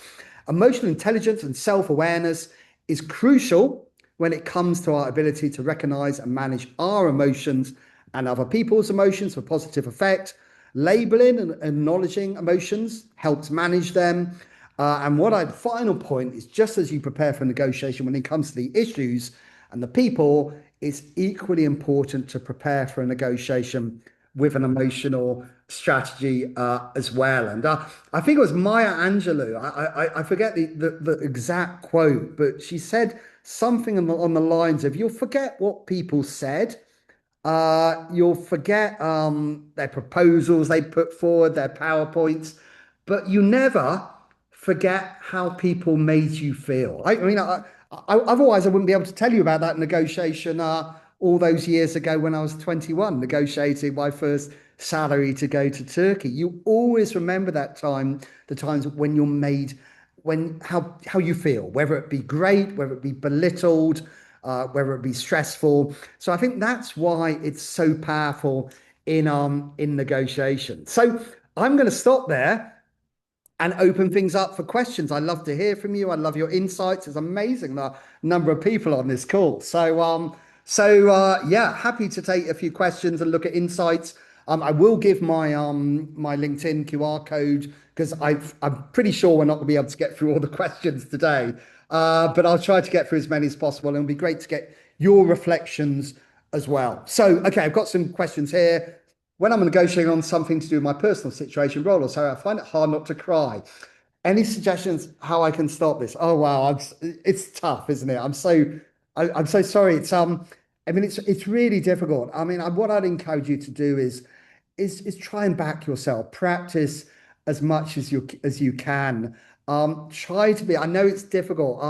Emotional intelligence and self-awareness is crucial when it comes to our ability to recognize and manage our emotions and other people's emotions for positive effect. Labeling and acknowledging emotions helps manage them. And final point is, just as you prepare for negotiation when it comes to the issues and the people, it's equally important to prepare for a negotiation with an emotional strategy as well. And I think it was Maya Angelou. I forget the exact quote, but she said something on the lines of, you'll forget what people said. You'll forget their proposals they put forward, their PowerPoints, but you never forget how people made you feel. Otherwise I wouldn't be able to tell you about that negotiation all those years ago when I was 21, negotiating my first salary to go to Turkey. You always remember that time, the times when you're made, how you feel, whether it be great, whether it be belittled, whether it be stressful. So I think that's why it's so powerful in negotiation. So I'm going to stop there and open things up for questions. I'd love to hear from you. I love your insights. It's amazing the number of people on this call. So yeah, happy to take a few questions and look at insights. I will give my my LinkedIn QR code, because I'm pretty sure we're not going to be able to get through all the questions today. But I'll try to get through as many as possible, and it'll be great to get your reflections as well. So, okay, I've got some questions here. When I'm negotiating on something to do with my personal situation, role, or so, I find it hard not to cry. Any suggestions how I can stop this? Oh wow, it's tough, isn't it? I'm so sorry. It's really difficult. I mean, what I'd encourage you to do is try and back yourself. Practice as much as you can. Try to be. I know it's difficult.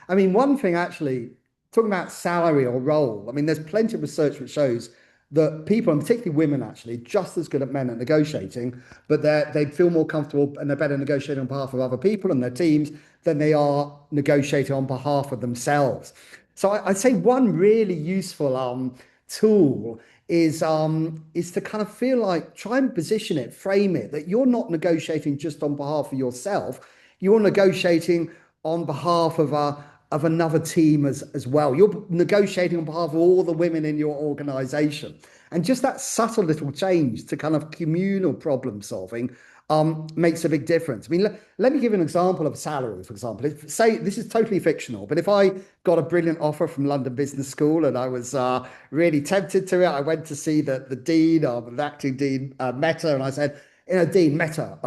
I mean, one thing actually, talking about salary or role. I mean, there's plenty of research which shows that people, and particularly women, actually just as good at men at negotiating, but they feel more comfortable and they're better negotiating on behalf of other people and their teams than they are negotiating on behalf of themselves. So I'd say one really useful tool is to kind of feel like, try and position it, frame it, that you're not negotiating just on behalf of yourself. You're negotiating on behalf of another team as well. You're negotiating on behalf of all the women in your organization. And just that subtle little change to kind of communal problem solving makes a big difference. I mean, let me give an example of salary, for example. Say this is totally fictional, but if I got a brilliant offer from London Business School and I was really tempted to it, I went to see the dean, the acting dean, Mehta, and I said, Dean Mehta,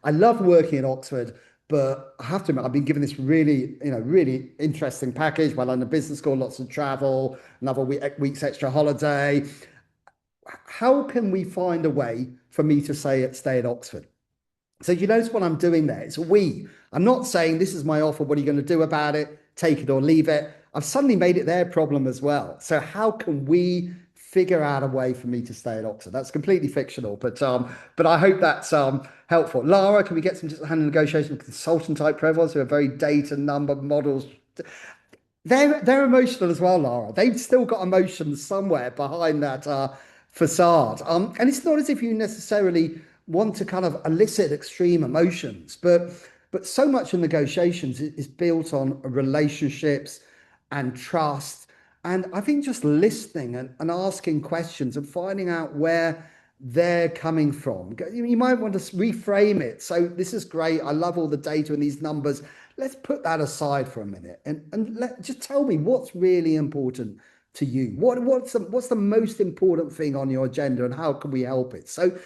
I love working at Oxford, But I have to admit, I've been given this really, really interesting package while I'm in business school, lots of travel, another week's extra holiday. How can we find a way for me to stay at Oxford? So you notice what I'm doing there? It's a we. I'm not saying this is my offer. What are you going to do about it? Take it or leave it. I've suddenly made it their problem as well. So how can we figure out a way for me to stay at Oxford? That's completely fictional, but I hope that's helpful. Lara, can we get some just hand negotiation consultant type profiles who are very data number models? They're emotional as well, Lara. They've still got emotions somewhere behind that facade. And it's not as if you necessarily want to kind of elicit extreme emotions, but so much of negotiations is built on relationships and trust. And I think just listening and asking questions and finding out where they're coming from. You might want to reframe it. So this is great. I love all the data and these numbers. Let's put that aside for a minute and just tell me what's really important to you. What's the most important thing on your agenda and how can we help it? So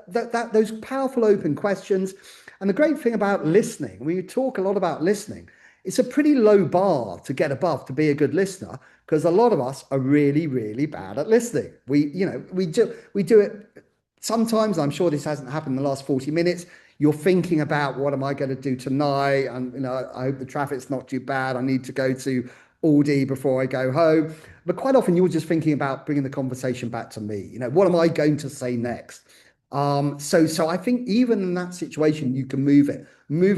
those powerful open questions. And the great thing about listening, we talk a lot about listening, it's a pretty low bar to get above to be a good listener, because a lot of us are really, really bad at listening. We do it sometimes. I'm sure this hasn't happened in the last 40 minutes. You're thinking about, what am I going to do tonight? And, I hope the traffic's not too bad. I need to go to Aldi before I go home. But quite often you're just thinking about bringing the conversation back to me. What am I going to say next? So I think even in that situation, you can move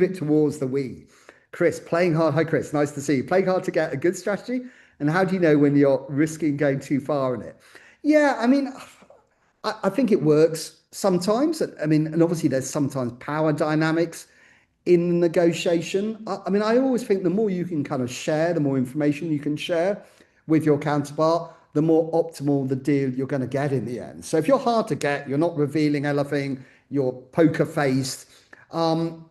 it towards the we. Chris, playing hard. Hi, Chris. Nice to see you. Playing hard to get a good strategy. And how do you know when you're risking going too far in it? Yeah, I mean, I think it works sometimes. I mean, and obviously there's sometimes power dynamics in negotiation. I mean, I always think the more you can kind of share, the more information you can share with your counterpart, the more optimal the deal you're going to get in the end. So if you're hard to get, you're not revealing anything, you're poker faced,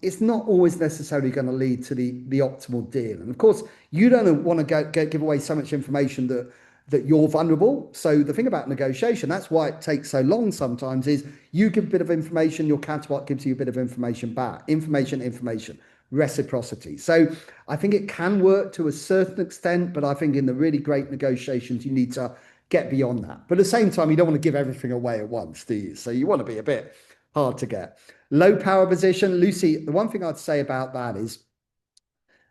it's not always necessarily going to lead to the optimal deal. And of course, you don't want to give away so much information that you're vulnerable. So the thing about negotiation, that's why it takes so long sometimes, is you give a bit of information, your counterpart gives you a bit of information back. Information, reciprocity. So I think it can work to a certain extent, but I think in the really great negotiations, you need to get beyond that. But at the same time, you don't want to give everything away at once, do you? So you want to be a bit hard to get. Low power position. Lucy, the one thing I'd say about that is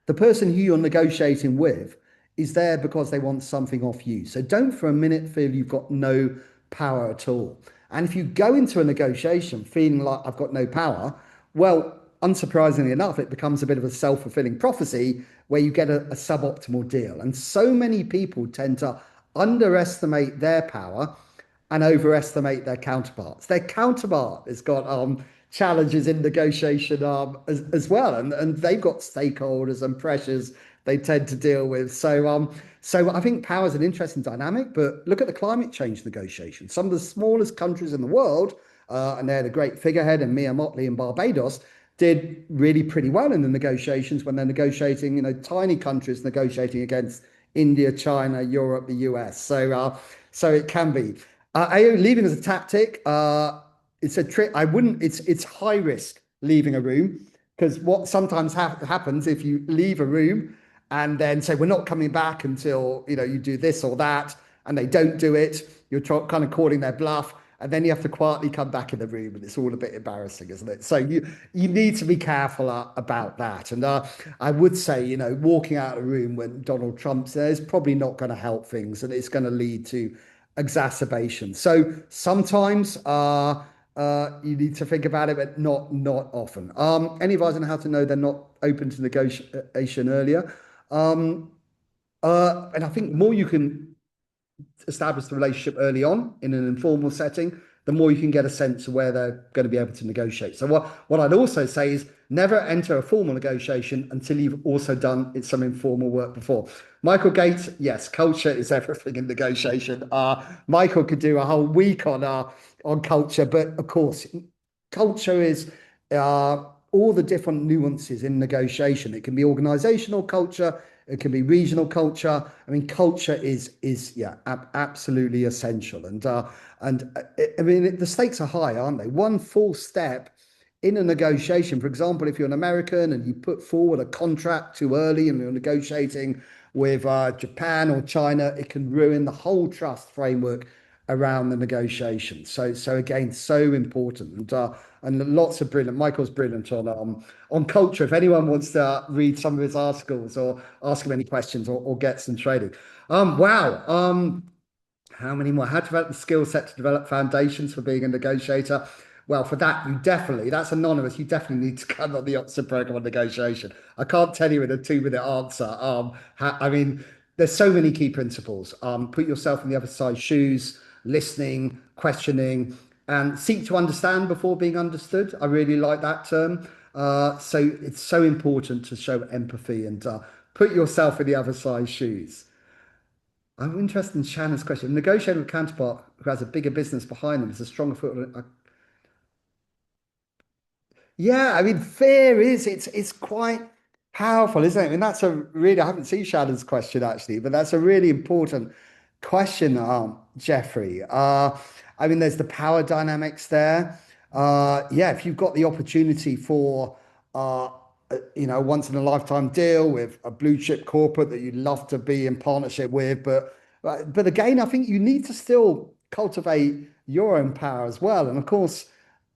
the person who you're negotiating with is there because they want something off you. So don't for a minute feel you've got no power at all. And if you go into a negotiation feeling like I've got no power, well, unsurprisingly enough, it becomes a bit of a self-fulfilling prophecy where you get a suboptimal deal. And so many people tend to underestimate their power and overestimate their counterparts. Their counterpart has got challenges in negotiation as well, and they've got stakeholders and pressures they tend to deal with. So I think power is an interesting dynamic. But look at the climate change negotiations. Some of the smallest countries in the world, and they're the great figurehead, and Mia Mottley in Barbados, did really pretty well in the negotiations when they're negotiating, tiny countries negotiating against India, China, Europe, the US. So it can be. Leaving as a tactic, it's a trick. It's high risk leaving a room, because what sometimes happens if you leave a room and then say, we're not coming back until, you do this or that, and they don't do it, you're kind of calling their bluff. And then you have to quietly come back in the room, and it's all a bit embarrassing, isn't it? So you need to be careful about that. And I would say, walking out of a room when Donald Trump's there is probably not going to help things, and it's going to lead to exacerbation. So sometimes you need to think about it, but not often. Any advice on how to know they're not open to negotiation earlier? And I think the more you can establish the relationship early on in an informal setting, the more you can get a sense of where they're going to be able to negotiate. So what I'd also say is never enter a formal negotiation until you've also done some informal work before. Michael Gates, yes, culture is everything in negotiation. Michael could do a whole week on culture, but of course, culture is all the different nuances in negotiation. It can be organizational culture, it can be regional culture. I mean, culture is absolutely essential. And I mean, the stakes are high, aren't they? One false step in a negotiation, for example, if you're an American and you put forward a contract too early and you're negotiating with Japan or China, it can ruin the whole trust framework around the negotiation. So again, so important, and lots of brilliant. Michael's brilliant on culture. If anyone wants to read some of his articles or ask him any questions or get some training. Wow. How many more? How to develop the skill set to develop foundations for being a negotiator? Well, for that, that's anonymous. You definitely need to come on the Oxford program on negotiation. I can't tell you in a 2-minute answer. I mean, there's so many key principles. Put yourself in the other side's shoes, listening, questioning, and seek to understand before being understood. I really like that term. So it's so important to show empathy and put yourself in the other side's shoes. I'm interested in Shannon's question. Negotiating with a counterpart who has a bigger business behind them is a stronger foot. Yeah, I mean, fear is it's quite powerful, isn't it? I mean, that's a really I haven't seen Shannon's question actually, but that's a really important question, Jeffrey. I mean, there's the power dynamics there. Yeah, if you've got the opportunity for once in a lifetime deal with a blue chip corporate that you'd love to be in partnership with, but again, I think you need to still cultivate your own power as well. And of course,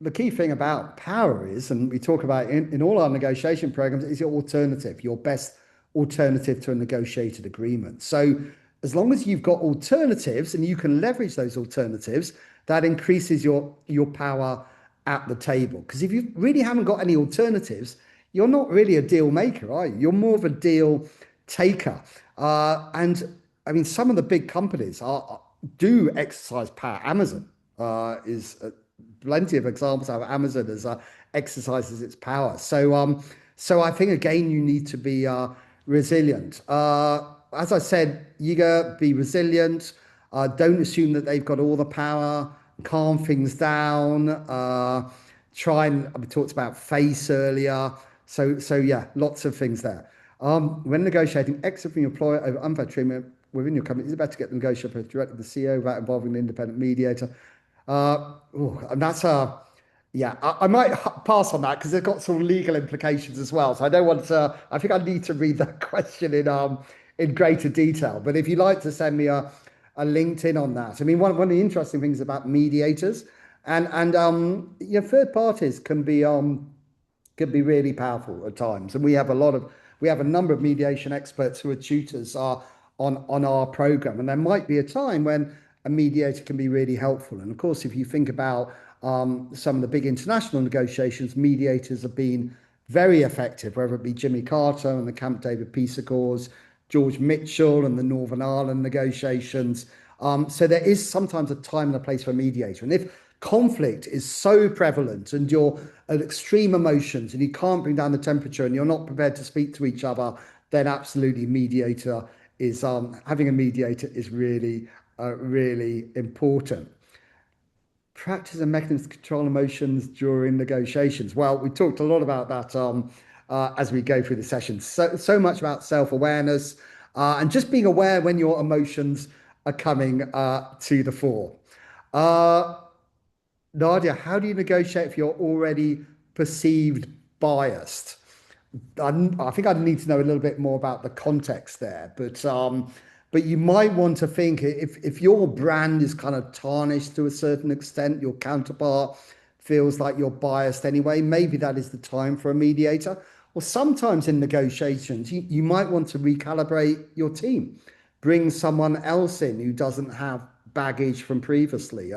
the key thing about power is, and we talk about in all our negotiation programs, is your alternative, your best alternative to a negotiated agreement. So as long as you've got alternatives and you can leverage those alternatives, that increases your power at the table. Because if you really haven't got any alternatives, you're not really a deal maker, are you? You're more of a deal taker. And I mean, some of the big companies do exercise power. Amazon is plenty of examples of Amazon as exercises its power. So I think again you need to be resilient. As I said, Yiga, be resilient. Don't assume that they've got all the power. Calm things down. We talked about face earlier. So yeah, lots of things there. When negotiating exit from your employer over unfair treatment within your company, is it better to get the negotiator directly to the CEO without involving an independent mediator? And that's I might pass on that because it's got some legal implications as well. So I don't want to. I think I need to read that question in greater detail. But if you'd like to send me a LinkedIn on that, I mean, one of the interesting things about mediators and third parties can be really powerful at times, and we have a number of mediation experts who are tutors on our program, and there might be a time when a mediator can be really helpful. And of course, if you think about some of the big international negotiations, mediators have been very effective, whether it be Jimmy Carter and the Camp David Peace Accords, George Mitchell and the Northern Ireland negotiations. So there is sometimes a time and a place for a mediator. And if conflict is so prevalent and you're at extreme emotions and you can't bring down the temperature and you're not prepared to speak to each other, then absolutely having a mediator is really really important. Practice and mechanisms to control emotions during negotiations. Well, we talked a lot about that as we go through the session. So much about self-awareness and just being aware when your emotions are coming to the fore. Nadia, how do you negotiate if you're already perceived biased? I think I'd need to know a little bit more about the context there, but you might want to think if your brand is kind of tarnished to a certain extent, your counterpart feels like you're biased anyway, maybe that is the time for a mediator. Or sometimes in negotiations, you might want to recalibrate your team, bring someone else in who doesn't have baggage from previously.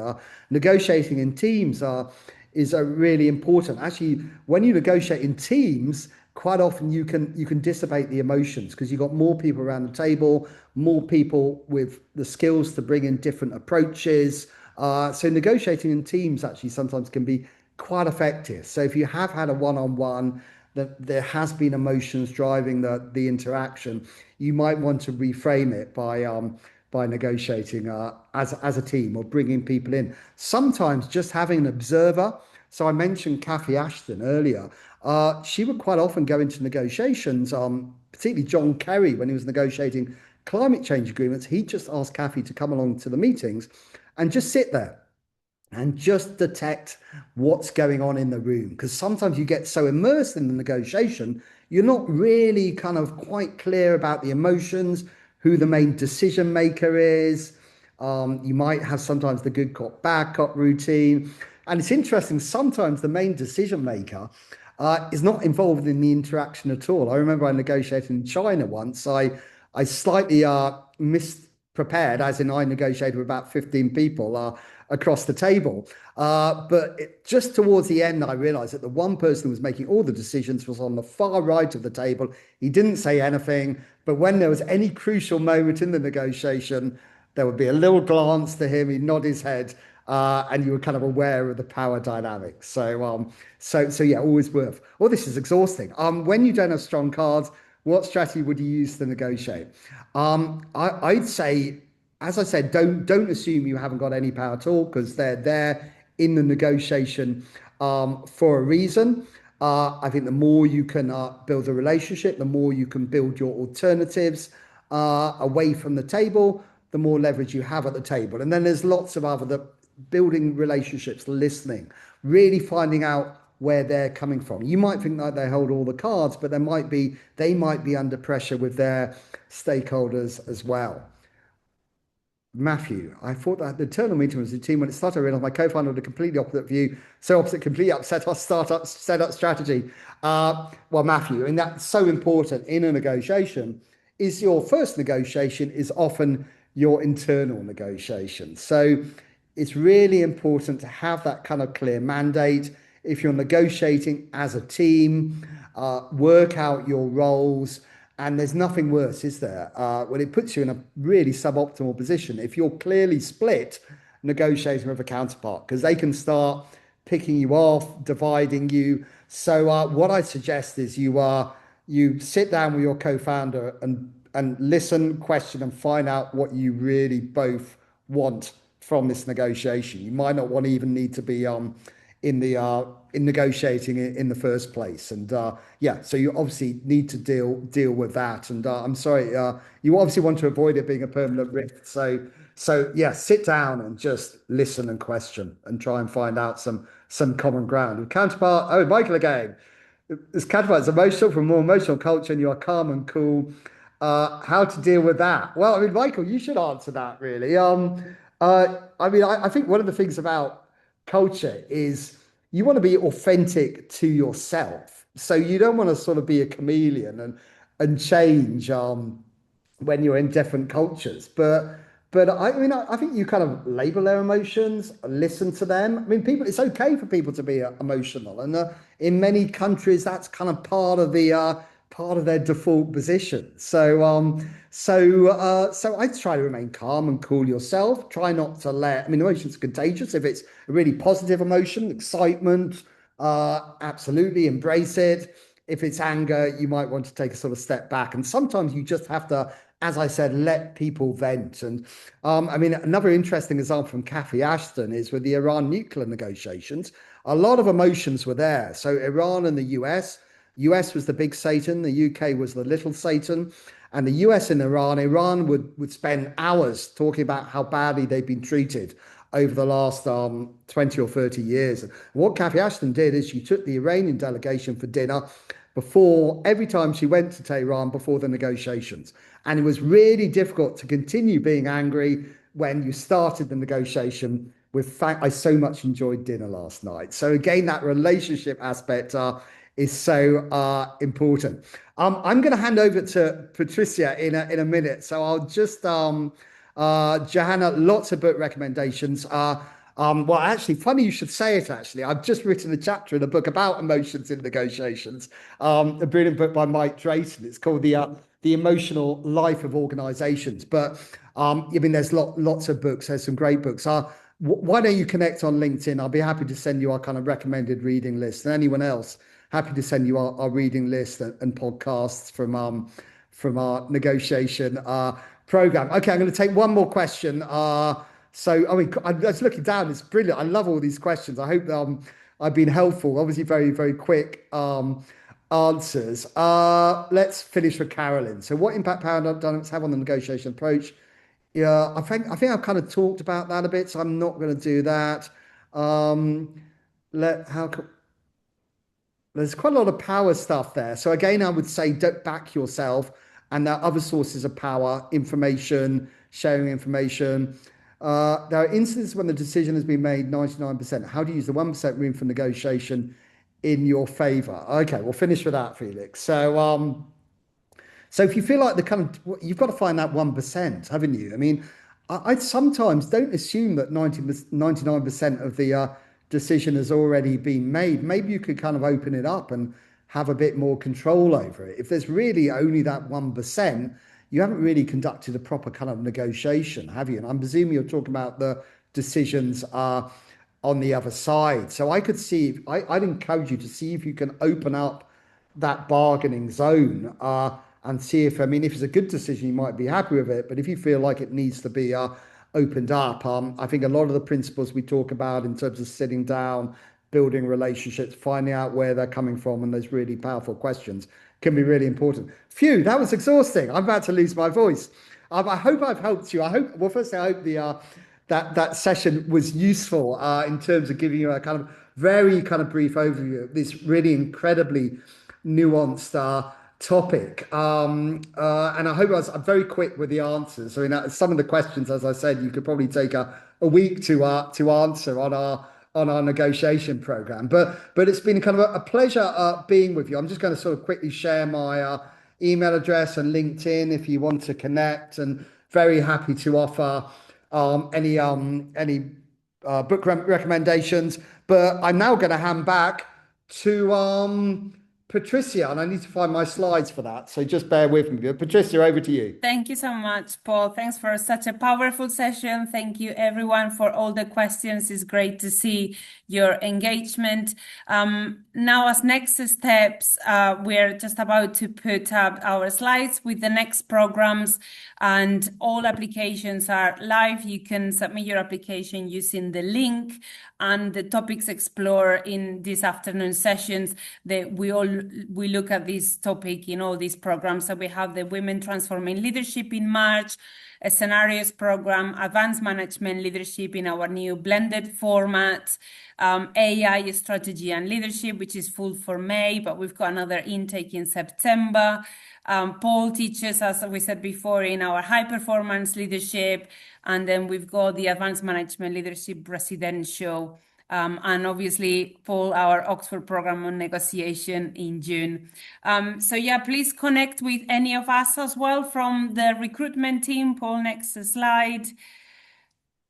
Negotiating in teams is really important. Actually, when you negotiate in teams, quite often you can dissipate the emotions because you've got more people around the table, more people with the skills to bring in different approaches. So negotiating in teams actually sometimes can be quite effective. So if you have had a one-on-one that there has been emotions driving the interaction, you might want to reframe it by negotiating as a team or bringing people in. Sometimes just having an observer. So I mentioned Cathy Ashton earlier. She would quite often go into negotiations, particularly John Kerry, when he was negotiating climate change agreements. He just asked Cathy to come along to the meetings and just sit there and just detect what's going on in the room. Because sometimes you get so immersed in the negotiation, you're not really kind of quite clear about the emotions, who the main decision maker is. You might have sometimes the good cop, bad cop routine. And it's interesting, sometimes the main decision maker is not involved in the interaction at all. I remember I negotiated in China once. I slightly misprepared, as in I negotiated with about 15 people across the table. Just towards the end, I realized that the one person who was making all the decisions was on the far right of the table. He didn't say anything, but when there was any crucial moment in the negotiation, there would be a little glance to him, he'd nod his head, and you were kind of aware of the power dynamics. So yeah, always worth. Oh, this is exhausting. When you don't have strong cards, what strategy would you use to negotiate? I'd say, as I said, don't assume you haven't got any power at all, because they're there in the negotiation for a reason. I think the more you can build a relationship, the more you can build your alternatives away from the table, the more leverage you have at the table. And then there's lots of other building relationships, listening, really finding out where they're coming from. You might think that they hold all the cards, but they might be under pressure with their stakeholders as well. Matthew, I thought that the internal meeting was a team. When it started, I realized my co-founder had a completely opposite view. So opposite, completely upset our startup setup strategy. Well, Matthew, and that's so important in a negotiation, is your first negotiation is often your internal negotiation. So it's really important to have that kind of clear mandate. If you're negotiating as a team, work out your roles. And there's nothing worse, is there, when it puts you in a really suboptimal position if you're clearly split negotiating with a counterpart, because they can start picking you off, dividing you. So what I suggest is you sit down with your co-founder and listen, question, and find out what you really both want from this negotiation. You might not want to even need to be in negotiating in the first place. And yeah, so you obviously need to deal with that. And I'm sorry, you obviously want to avoid it being a permanent rift. So yeah, sit down and just listen and question and try and find out some common ground. With counterpart, oh, Michael again. This counterpart is emotional, from a more emotional culture, and you are calm and cool. How to deal with that? Well, I mean, Michael, you should answer that really. I think one of the things about culture is you want to be authentic to yourself. So you don't want to sort of be a chameleon and change when you're in different cultures. But I mean, I think you kind of label their emotions, listen to them. I mean, it's okay for people to be emotional, and in many countries, that's kind of part of their default position. So I try to remain calm and cool yourself. Try not to I mean, emotions are contagious. If it's a really positive emotion, excitement, absolutely embrace it. If it's anger, you might want to take a sort of step back. And sometimes you just have to, as I said, let people vent. And I mean, another interesting example from Cathy Ashton is with the Iran nuclear negotiations. A lot of emotions were there. So Iran and the US was the big Satan, the UK was the little Satan, and the US and Iran would spend hours talking about how badly they've been treated over the last 20 or 30 years. And what Cathy Ashton did is she took the Iranian delegation for dinner every time she went to Tehran before the negotiations. And it was really difficult to continue being angry when you started the negotiation with, I so much enjoyed dinner last night. So again, that relationship aspect is so important. I'm going to hand over to Patricia in a minute. So I'll just, Johanna, lots of book recommendations. Well, actually, funny you should say it, actually. I've just written a chapter in a book about emotions in negotiations, a brilliant book by Mike Drayton. It's called The Emotional Life of Organizations. But I mean, there's lots of books. There's some great books. Why don't you connect on LinkedIn? I'll be happy to send you our kind of recommended reading list. And anyone else, happy to send you our reading list and podcasts from our negotiation program. Okay, I'm going to take one more question. So, I mean, I was looking down. It's brilliant. I love all these questions. I hope I've been helpful. Obviously, very, very quick answers. Let's finish with Carolyn. So, what impact power dynamics have on the negotiation approach? Yeah, I think I've kind of talked about that a bit, so I'm not going to do that. Um, there's quite a lot of power stuff there. So again, I would say don't back yourself, and there are other sources of power, information, sharing information. There are instances when the decision has been made 99%. How do you use the 1% room for negotiation in your favor? Okay, we'll finish with that, Felix. So if you feel like the kind of, you've got to find that 1%, haven't you? I mean, I sometimes don't assume that 99% of the decision has already been made. Maybe you could kind of open it up and have a bit more control over it. If there's really only that 1%, you haven't really conducted a proper kind of negotiation, have you? And I'm presuming you're talking about the decisions on the other side. So I could see, I'd encourage you to see if you can open up that bargaining zone and see if, I mean, if it's a good decision, you might be happy with it. But if you feel like it needs to be opened up, I think a lot of the principles we talk about in terms of sitting down, building relationships, finding out where they're coming from, and those really powerful questions can be really important. Phew, that was exhausting. I'm about to lose my voice. I hope I've helped you. I hope, well, first, I hope that session was useful in terms of giving you a kind of very kind of brief overview of this really incredibly nuanced topic. And I hope I'm very quick with the answers. I mean, some of the questions, as I said, you could probably take a week to answer on our negotiation program. But it's been kind of a pleasure being with you. I'm just going to sort of quickly share my email address and LinkedIn if you want to connect, and very happy to offer any book recommendations. But I'm now going to hand back to Patricia, and I need to find my slides for that, so just bear with me. Patricia, over to you. Thank you so much, Paul. Thanks for such a powerful session. Thank you, everyone, for all the questions. It's great to see your engagement. Now, as next steps, we're just about to put up our slides with the next programs, and all applications are live. You can submit your application using the link, and the topics explored in this afternoon sessions that we look at this topic in all these programs. So we have the Women Transforming Leadership in March, a scenarios program, advanced management leadership in our new blended format, AI strategy and leadership, which is full for May, but we've got another intake in September. Paul teaches, as we said before, in our high performance leadership, and then we've got the advanced management leadership residential, and obviously Paul, our Oxford program on negotiation in June. So yeah, please connect with any of us as well from the recruitment team. Paul, next slide.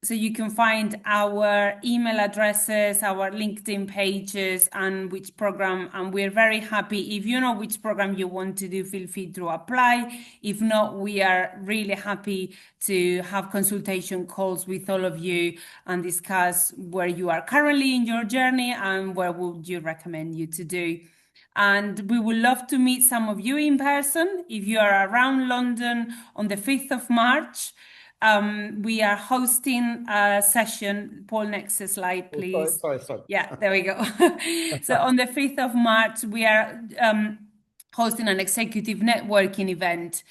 So you can find our email addresses, our LinkedIn pages, and which program. And we're very happy. If you know which program you want to do, feel free to apply. If not, we are really happy to have consultation calls with all of you and discuss where you are currently in your journey and where would you recommend you to do. And we would love to meet some of you in person. If you are around London on the 5th of March, we are hosting a session. Paul, next slide, please. Sorry. Yeah, there we go. So on the 5th of March, we are hosting an executive networking event.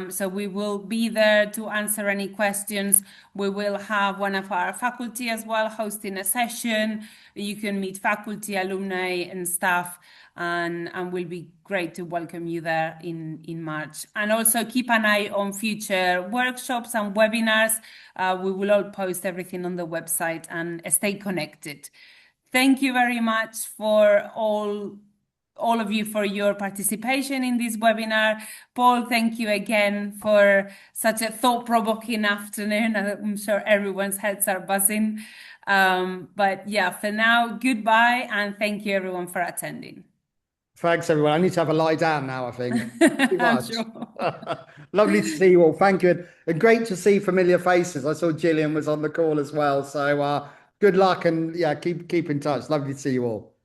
So we will be there to answer any questions. We will have one of our faculty as well hosting a session. You can meet faculty, alumni, and staff. And will be great to welcome you there in March. And also keep an eye on future workshops and webinars. We will all post everything on the website, and stay connected. Thank you very much for all of you for your participation in this webinar. Paul, thank you again for such a thought-provoking afternoon. I'm sure everyone's heads are buzzing. But yeah, for now, goodbye, and thank you everyone for attending. Thanks, everyone. I need to have a lie down now, I think. Too much. Sure. Lovely to see you all. Thank you. And great to see familiar faces. I saw Gillian was on the call as well. So good luck, and yeah, keep in touch. Lovely to see you all.